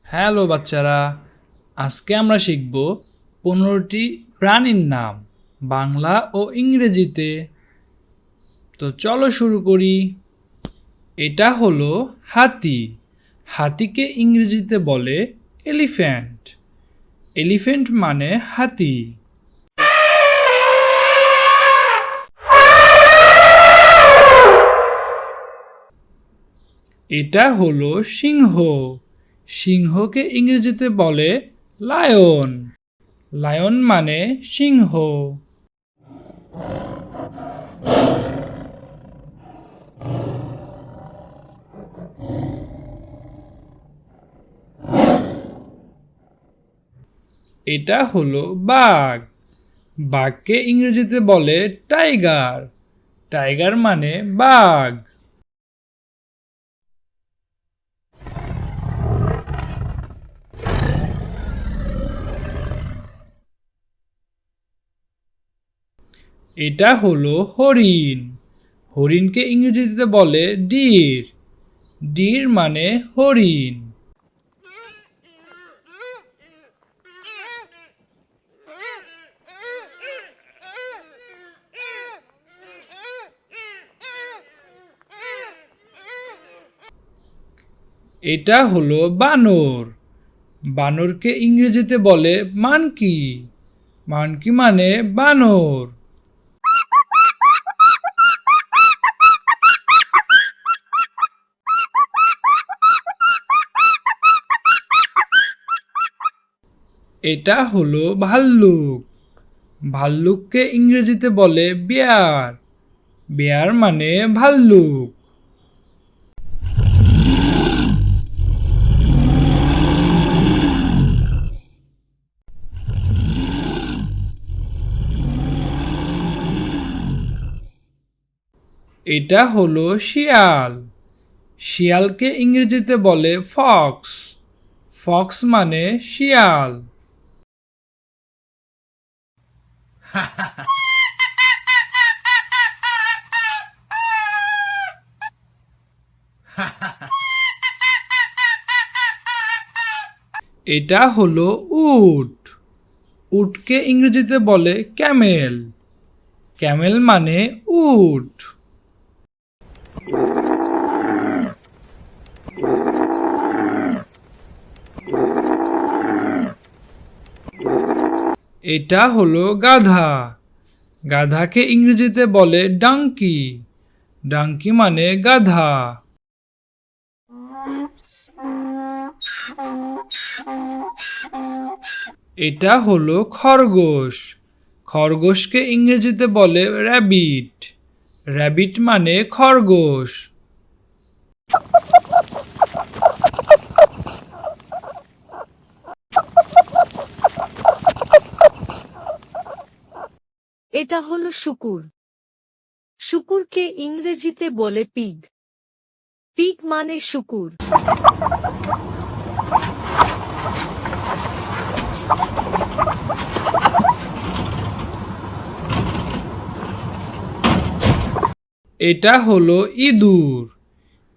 Hello বাচ্চারা, আজকে আমরা শিখব 15টি প্রাণীর নাম বাংলা ও ইংরেজিতে। তো চলো শুরু করি। এটা হলো হাতি। হাতিকে ইংরেজিতে বলে এলিফ্যান্ট। এলিফ্যান্ট মানে হাতি। এটা হলো সিংহ। সিংহকে ইংরেজিতে বলে লায়ন। লায়ন মানে সিংহ। এটা হলো বাঘ। বাঘকে ইংরেজিতে বলে টাইগার। টাইগার মানে বাঘ। এটা হলো হরিণ। হরিণকে ইংরেজিতে বলে ডির। ডির মানে হরিণ। এটা হলো বানর। বানরকে ইংরেজিতে বলে মানকি। মানকি মানে বানর। এটা হলো ভাল্লুক। ভাল্লুককে ইংরেজিতে বলে বেয়ার। বেয়ার মানে ভাল্লুক। এটা হলো শিয়াল। শিয়ালকে ইংরেজিতে বলে ফক্স। ফক্স মানে শিয়াল। এটা হলো উট। উটকে ইংরেজিতে বলে ক্যামেল। ক্যামেল মানে উট। এটা হলো গাধা। গাধাকে ইংরেজিতে বলে ডাঙ্কি। ডাঙ্কি মানে গাধা। এটা হলো খরগোশ। খরগোশকে ইংরেজিতে বলে র্যাবিট। র্যাবিট মানে খরগোশ। এটা হলো শুকুর। শুকুরকে ইংরেজিতে বলে পিগ। পিগ মানে শুকুর। এটা হলো ইঁদুর।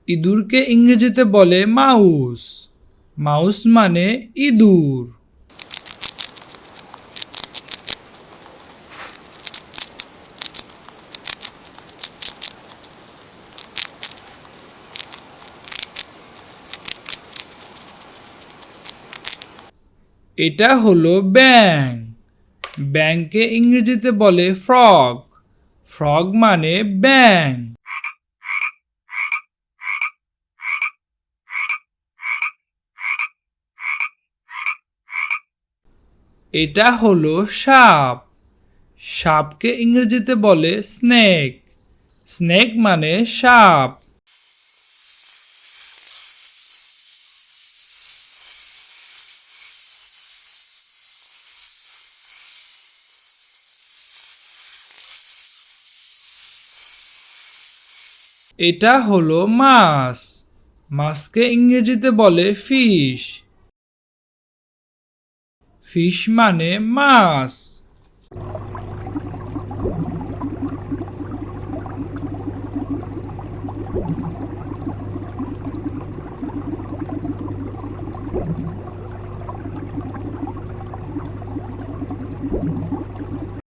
ইঁদুরকে ইংরেজিতে বলে মাউস। মাউস মানে ইঁদুর। এটা হলো ব্যাঙ। ব্যাঙকে ইংরেজিতে বলে ফ্রগ। ফ্রগ মানে ব্যাঙ। এটা হলো সাপ। সাপকে ইংরেজিতে বলে স্নেক। স্নেক মানে সাপ। এটা হলো মাছ। মাছকে ইংরেজিতে বলে ফিশ। ফিশ মানে মাছ।